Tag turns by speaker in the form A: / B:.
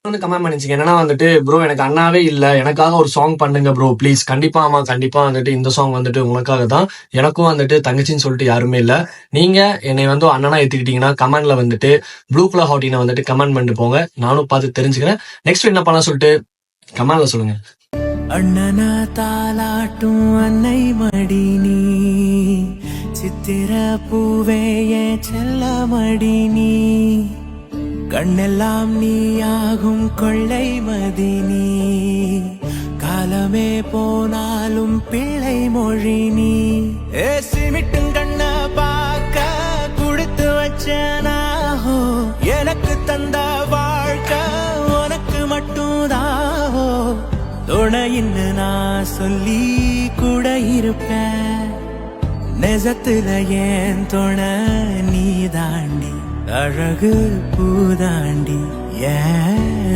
A: வந்து கமெண்ட் பண்ணிச்சிங்க என்னன்னா வந்துட்டு ப்ரோ எனக்கு அண்ணாவே இல்ல, எனக்காக ஒரு சாங் பண்ணுங்க ப்ரோ ப்ளீஸ். கண்டிப்பா ஆமா, கண்டிப்பா வந்துட்டு இந்த சாங் வந்துட்டு உனக்காக தான். எனக்கும் வந்துட்டு தங்கச்சின்னு சொல்லிட்டு யாருமே இல்ல. நீங்க என்னை வந்து அண்ணனா ஏத்துக்கிட்டீங்கன்னா கமெண்ட்ல வந்துட்டு ப்ளூ கலர் ஹாட்டினை வந்துட்டு கமெண்ட் பண்ணிட்டு போங்க, நானும் பார்த்து தெரிஞ்சுக்கிறேன். நெக்ஸ்ட் என்ன பண்ணலாம் சொல்லிட்டு கமெண்ட்ல சொல்லுங்க.
B: அண்ணனா தாலாட்டும் அன்னை மடி நீ, சித்திர பூவே என் செல்ல மடி நீ, கண்ணெல்லாம் நீயாகும் கொள்ளை மதி நீ, காலமே போனாலும் பிள்ளை மொழி நீ. சிமிட்டும் கண்ண பார்க்க கொடுத்து வச்சனாஹோ, எனக்கு தந்த வாழ்க்கை உனக்கு மட்டும் தாஹோ, துணையின்னு நான் சொல்லி கூட இருப்பேன், நெசத்துல ஏன் துணை நீ தாண்டி, அழகு பூதாண்டி ஏன்